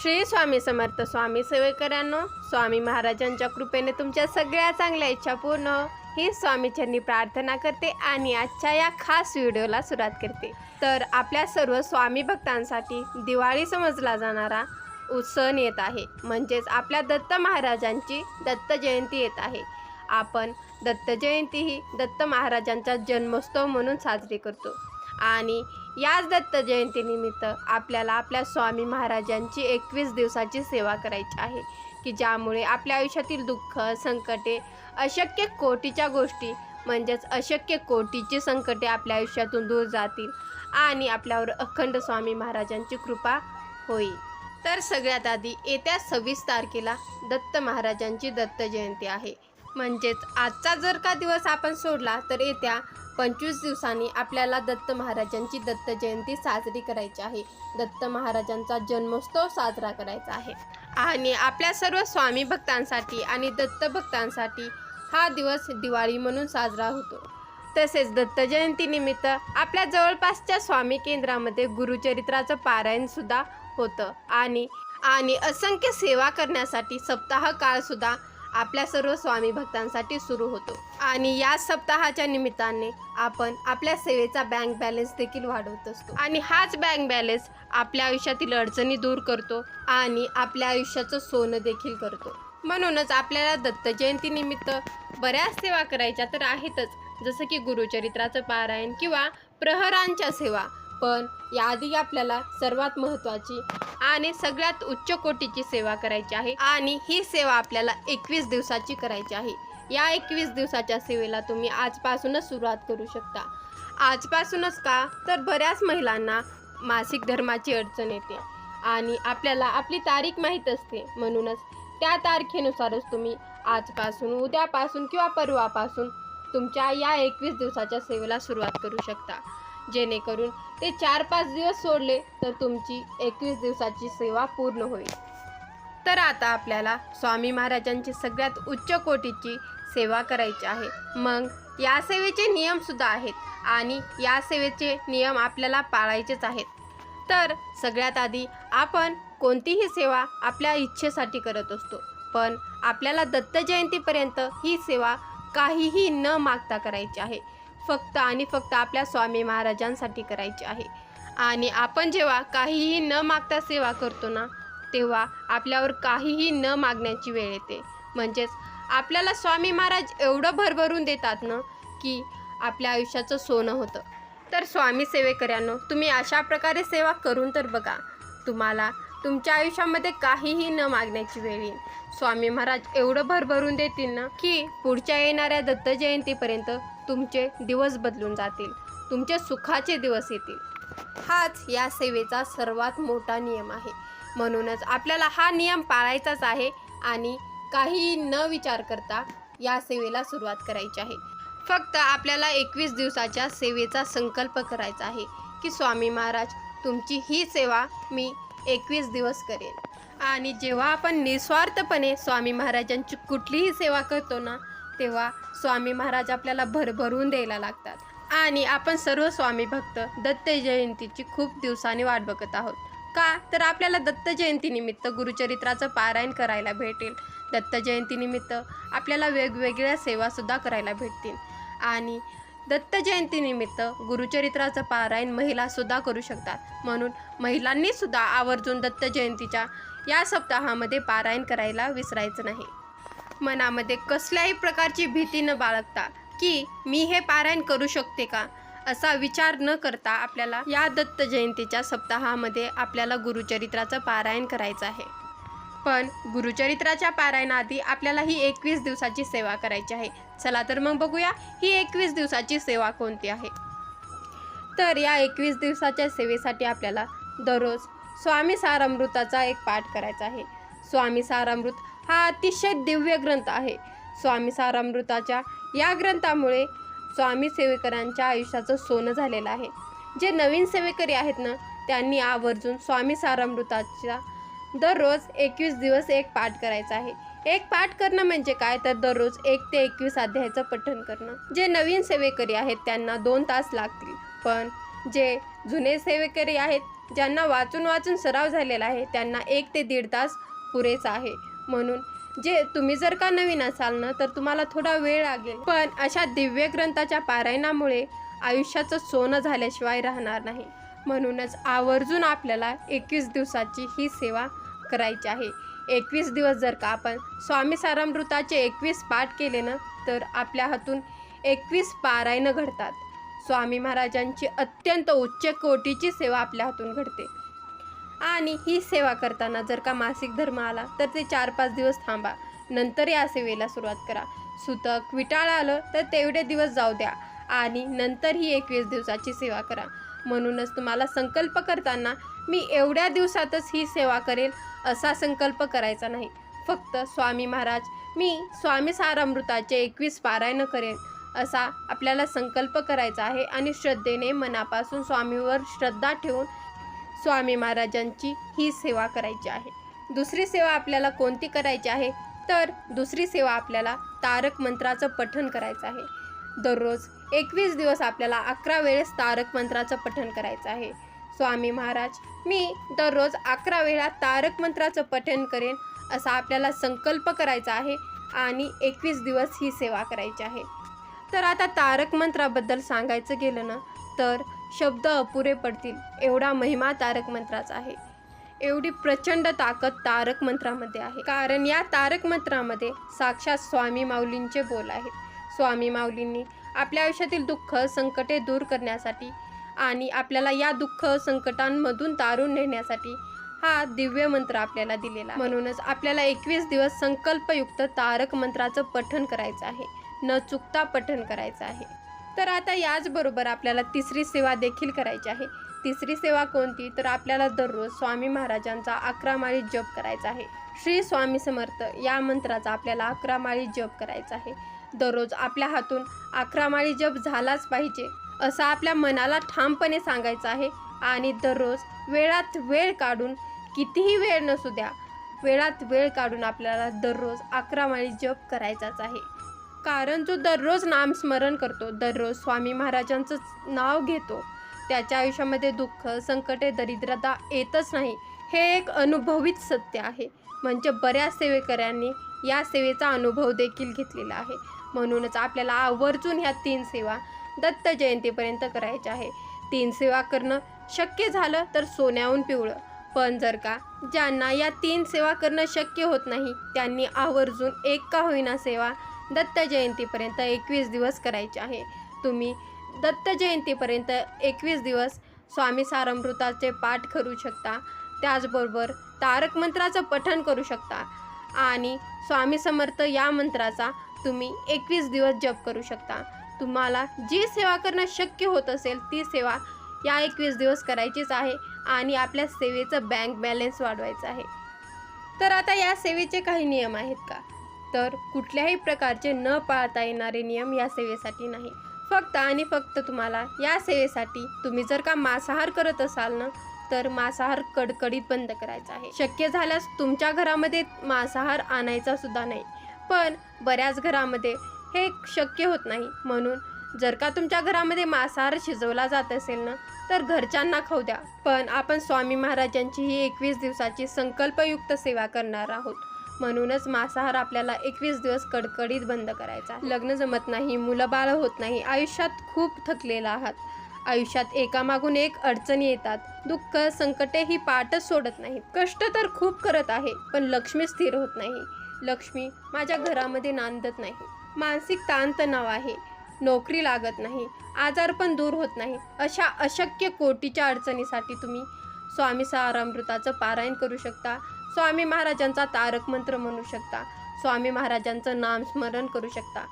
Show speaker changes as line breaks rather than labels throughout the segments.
श्री स्वामी समर्थ. स्वामी सेवेकरांनो, स्वामी महाराजांच्या कृपेने तुमच्या सगळ्या चांगल्या इच्छा पूर्ण हो, ही स्वामीचरणी प्रार्थना करते आणि आजच्या या खास व्हिडिओला सुरुवात करते. तर आपल्या सर्व स्वामी भक्तांसाठी दिवाळी समजला जाणारा सण येत आहे, म्हणजेच आपल्या दत्त महाराजांची दत्त जयंती येत आहे. आपण दत्त जयंती ही दत्त महाराजांचा जन्मोत्सव म्हणून साजरी करतो आणि याच दत्त जयंतीनिमित्त आपल्याला आपल्या स्वामी महाराजांची 21 दिवसाची सेवा करायची आहे, की ज्यामुळे आपल्या आयुष्यातील दुःख, संकटे, अशक्य कोटीच्या गोष्टी म्हणजेच अशक्य कोटीची संकटे आपल्या आयुष्यातून दूर जातील आणि आपल्यावर अखंड स्वामी महाराजांची कृपा होईल. तर सगळ्यात आधी येत्या 26 तारखेला दत्त महाराजांची दत्त जयंती आहे. म्हणजेच आजचा जर का दिवस आपण सोडला तर येत्या 25 दिवसांनी आपल्याला दत्त महाराजांची दत्त जयंती साजरी करायची आहे. दत्त महाराजांचा जन्मोत्सव साजरा करायचा आहे आणि आपल्या सर्व स्वामी भक्तांसाठी आणि दत्त भक्तांसाठी हा दिवस दिवाळी म्हणून साजरा होतो. तसेच दत्त जयंतीनिमित्त आपल्या जवळपासच्या स्वामी केंद्रामध्ये गुरुचरित्राचं पारायणसुद्धा होतं आणि असंख्य सेवा करण्यासाठी सप्ताह काळसुद्धा आपल्या सर्व स्वामी भक्तांसाठी सुरू होतो. आणि या सप्ताहाच्या निमित्ताने आपण आपल्या सेवेचा बँक बॅलन्स देखील वाढवत असतो आणि हाच बँक बॅलन्स आपल्या आयुष्यातील अडचणी दूर करतो आणि आपल्या आयुष्याचं सोनं देखील करतो. म्हणूनच आपल्याला दत्त जयंतीनिमित्त बऱ्याच सेवा करायच्या तर आहेतच, जसं की गुरुचरित्राचं पारायण किंवा प्रहरांच्या सेवा. पण याआधी आपल्याला सर्वात महत्त्वाची आणि सगळ्यात उच्च कोटीची सेवा करायची आहे आणि ही सेवा आपल्याला 21 दिवसाची करायची आहे. या 21 दिवसाच्या सेवेला तुम्ही आजपासूनच सुरुवात करू शकता. आजपासूनच का तर बऱ्याच महिलांना मासिक धर्माची अडचण येते आणि आपल्याला आपली तारीख माहीत असते. म्हणूनच त्या तारखेनुसारच तुम्ही आजपासून, उद्यापासून किंवा परवापासून तुमच्या या 21 दिवसाच्या सेवेला सुरुवात करू शकता, जेणेकरून ते 4-5 दिवस सोडले तर तुमची 21 दिवसाची सेवा पूर्ण होईल. तर आता आपल्याला स्वामी महाराजांची सगळ्यात उच्च कोटीची सेवा करायची आहे. मग या सेवेचे नियमसुद्धा आहेत आणि या सेवेचे नियम आपल्याला पाळायचेच आहेत. तर सगळ्यात आधी आपण कोणतीही सेवा आपल्या इच्छेसाठी करत असतो, पण आपल्याला दत्त जयंतीपर्यंत ही सेवा काहीही न मागता करायची आहे. फक्त आणि फक्त आपल्या स्वामी महाराजांसाठी करायची आहे. आणि आपण जेव्हा काहीही न मागता सेवा करतो ना, तेव्हा आपल्यावर काहीही न मागण्याची वेळ येते. म्हणजेच आपल्याला स्वामी महाराज एवढं भरभरून देतात ना, की आपल्या आयुष्याचं सोनं होतं. तर स्वामी सेवेकऱ्यांनो, तुम्ही अशा प्रकारे सेवा करून तर बघा, तुम्हाला तुमच्या आयुष्यामध्ये काहीही न मागण्याची वेळ येईल. स्वामी महाराज एवढं भरभरून देतील ना, की पुढच्या येणाऱ्या दत्त जयंतीपर्यंत तुमचे दिवस बदलून जातील, तुमचे सुखाचे दिवस येतील. हाच या सेवेचा सर्वात मोठा नियम आहे. म्हणूनच आपल्याला हा नियम पाळायचाच आहे आणि काही न विचार करता या सेवेला सुरुवात करायची आहे. फक्त आपल्याला 21 दिवसाच्या सेवेचा संकल्प करायचा आहे, की स्वामी महाराज तुमची ही सेवा मी 21 दिवस करेन. आणि जेव्हा आपण निस्वार्थपणे स्वामी महाराजांची कुठलीही सेवा करतो ना, तेव्हा स्वामी महाराज आपल्याला भरभरून द्यायला लागतात आणि आपण सर्व स्वामी भक्त दत्त जयंतीची खूप दिवसांनी वाट बघत आहोत. का तर आपल्याला दत्त जयंतीनिमित्त गुरुचरित्राचं पारायण करायला भेटेल. दत्त जयंतीनिमित्त आपल्याला वेगवेगळ्या सेवासुद्धा करायला भेटतील आणि दत्त जयंतीनिमित्त गुरुचरित्राचं पारायण महिलासुद्धा करू शकतात. म्हणून महिलांनीसुद्धा आवर्जून दत्त जयंतीच्या या सप्ताहामध्ये पारायण करायला विसरायचं नाही. मनामध्ये कसल्याही प्रकारची भीती न बाळगता की मी हे पारायण करू शकते का, असा विचार न करता आपल्याला या दत्त जयंतीच्या सप्ताहामध्ये आपल्याला गुरुचरित्राचं पारायण करायचं आहे. पण गुरुचरित्राच्या पारायणाआधी आपल्याला ही 21 दिवसाची सेवा करायची आहे. चला तर मग बघूया ही 21 दिवसाची सेवा कोणती आहे. तर या 21 दिवसाच्या सेवेसाठी आपल्याला दररोज स्वामी सारामृताचा एक पाठ करायचा आहे. स्वामी सारामृत हा अतिशय दिव्य ग्रंथ आहे. स्वामी सारामृताच्या या ग्रंथामुळे स्वामी सेवेकरांच्या आयुष्याचं सोनं झालेलं आहे. जे नवीन सेवेकरी आहेत ना, त्यांनी आवर्जून स्वामी सारामृताचा दररोज 21 दिवस एक पाठ करायचा आहे. एक पाठ करणं म्हणजे काय तर दररोज 1 ते 21 अध्यायाचं पठण करणं. जे नवीन सेवेकरी आहेत त्यांना 2 तास लागतील, पण जे जुने सेवेकरी आहेत ज्यांना वाचून वाचून सराव झालेला आहे त्यांना 1 ते 1.5 तास पुरेसा आहे. म्हणून तुम्ही जर का नवीन असाल ना तर तुम्हाला थोडा वेळ लागेल, पण अशा दिव्य ग्रंथाच्या पारायणामुळे आयुष्याचं सोनं झाल्याशिवाय राहणार नाही. म्हणूनच आवर्जून आपल्याला 21 दिवसाची ही सेवा करायची आहे. 21 दिवस जर का आपण स्वामी सारामृताचे 21 पाठ केले ना तर आपल्या हातून 21 पारायणं घडतात. स्वामी महाराजांची अत्यंत उच्च कोटीची सेवा आपल्या हातून घडते. आणि ही सेवा करताना जर का मासिक धर्म आला तर ते 4-5 दिवस थांबा, नंतर या सेवेला सुरुवात करा. सुतक विटाळ आलं तर तेवढे दिवस जाऊ द्या आणि नंतर ही 21 दिवसाची सेवा करा. म्हणूनच तुम्हाला संकल्प करताना मी एवढ्या दिवसातच ही सेवा करेल असा संकल्प करायचा नाही. फक्त स्वामी महाराज मी स्वामी सारामृताचे 21 पारायण करेन असा आपल्याला संकल्प करायचा आहे आणि श्रद्धेने मनापासून स्वामीवर श्रद्धा ठेवून स्वामी महाराजांची ही सेवा करायची आहे. दुसरी सेवा आपल्याला कोणती करायची आहे तर दुसरी सेवा आपल्याला तारक मंत्राचं पठण करायचं आहे. दररोज 21 दिवस आपल्याला 11 वेळेस तारक मंत्राचं पठण करायचं आहे. स्वामी महाराज मी दररोज 11 वेळा तारक मंत्राचं पठण करेन असा आपल्याला संकल्प करायचा आहे आणि 21 दिवस ही सेवा करायची आहे. तर आता तारक मंत्राबद्दल सांगायचं गेलं ना तर शब्द अपुरे पडतील एवढा महिमा तारक मंत्राचा आहे. एवढी प्रचंड ताकद तारक मंत्रामध्ये आहे. कारण या तारक मंत्रामध्ये साक्षात स्वामी माऊलींचे बोल आहेत. स्वामी माऊलींनी आपल्या आयुष्यातील दुःख संकटे दूर करण्यासाठी आणि आपल्याला या दुःख संकटांमधून तारून नेण्यासाठी हा दिव्य मंत्र आपल्याला दिलेला. म्हणूनच आपल्याला 21 दिवस संकल्पयुक्त तारक मंत्राचं पठण करायचं आहे, न चुकता पठण करायचं आहे. तर आता याचबरोबर आपल्याला तिसरी सेवा देखील करायची आहे. तिसरी सेवा कोणती तर आपल्याला दररोज स्वामी महाराजांचा 11 माळी जप करायचा आहे. श्री स्वामी समर्थ या मंत्राचा आपल्याला 11 माळी जप करायचा आहे. दररोज आपल्या हातून 11 माळी जप झालाच पाहिजे असं आपल्या मनाला ठामपणे सांगायचं आहे. आणि दररोज वेळात वेळ काढून, कितीही वेळ नसू द्या, वेळात वेळ काढून आपल्याला दररोज 11 माळी जप करायचाच आहे. कारण जो दररोज नामस्मरण करतो, दररोज स्वामी महाराजांचं नाव घेतो, त्याच्या आयुष्यामध्ये दुःख संकटे दरिद्रता येतच नाही. हे एक अनुभवित सत्य आहे. म्हणजे बऱ्याच सेवेकऱ्यांनी या सेवेचा अनुभव देखील घेतलेला आहे. म्हणूनच आपल्याला आवर्जून ह्या 3 सेवा दत्त जयंतीपर्यंत करायच्या आहे. 3 सेवा करणं शक्य झालं तर सोन्याहून पिवळं. पण जर का ज्यांना या 3 सेवा करणं शक्य होत नाही त्यांनी आवर्जून एक का होईना सेवा दत्त जयंतीपर्यंत 21 दिवस करायचे आहे. तुम्ही दत्त जयंतीपर्यंत 21 दिवस स्वामी सारामृताचे पाठ करू शकता. त्याचबरोबर तारक मंत्राचं पठण करू शकता आणि स्वामी समर्थ या मंत्राचा तुम्ही 21 दिवस जप करू शकता. तुम्हाला जी सेवा करणं शक्य होत असेल ती सेवा या 21 दिवस करायचीच आहे आणि आपल्या सेवेचं बँक बॅलन्स वाढवायचं आहे. तर आता या सेवेचे काही नियम आहेत का तर कुठल्याही प्रकारचे न पाळता येणारे नियम या सेवेसाठी नाही. फक्त आणि फक्त तुम्हाला या सेवेसाठी तुम्ही जर का मांसाहार करत असाल ना तर मांसाहार कडकडीत बंद करायचा आहे. शक्य झाल्यास तुमच्या घरामध्ये मांसाहार आणायचा सुद्धा नाही. पण बऱ्याच घरामध्ये हे शक्य होत नाही. म्हणून जर का तुमच्या घरामध्ये मांसाहार शिजवला जात असेल ना तर घरच्यांना खाऊ द्या. पण आपण स्वामी महाराजांची ही 21 दिवसाची संकल्पयुक्त सेवा करणार आहोत. म्हणूनच मांसाहार आपल्याला 21 दिवस कडकडीत बंद करायचा. लग्न जमत नाही, मुलं बाळ होत नाही, आयुष्यात खूप थकलेला आहात, आयुष्यात एकामागून एक अडचणी येतात, दुःख संकटे ही पाठच सोडत नाहीत, कष्ट तर खूप करत आहे पण लक्ष्मी स्थिर होत नाही, लक्ष्मी माझ्या घरामध्ये नांदत नाही, मानसिक ताणतणाव आहे, नोकरी लागत नाही, आजार पण दूर होत नाही, अशा अशक्य कोटीच्या अडचणीसाठी तुम्ही स्वामी सारामृताचं पारायण करू शकता. स्वामी महाराजांचा तारक मंत्र म्हणू शकता. स्वामी महाराजांचं नामस्मरण करू शकता.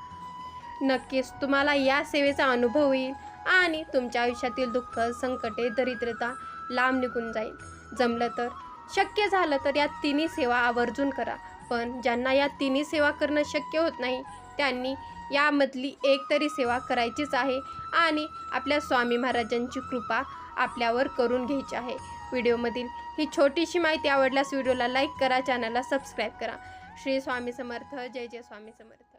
नक्कीच तुम्हाला या सेवेचा अनुभव येईल आणि तुमच्या आयुष्यातील दुःख संकटे दरिद्रता लांब निघून जाईल. जमलं तर शक्य झालं तर या 3 सेवा आवर्जून करा. पण ज्यांना या 3 सेवा करणं शक्य होत नाही त्यांनी यामधली एक तरी सेवा करायचीच आहे आणि आपल्या स्वामी महाराजांची कृपा आपल्यावर करून घ्यायची आहे. व्हिडिओमधील ही छोटीशी माहिती आवडल्यास व्हिडिओला लाईक करा, चॅनलला सबस्क्राईब करा. श्री स्वामी समर्थ. जय जय स्वामी समर्थ.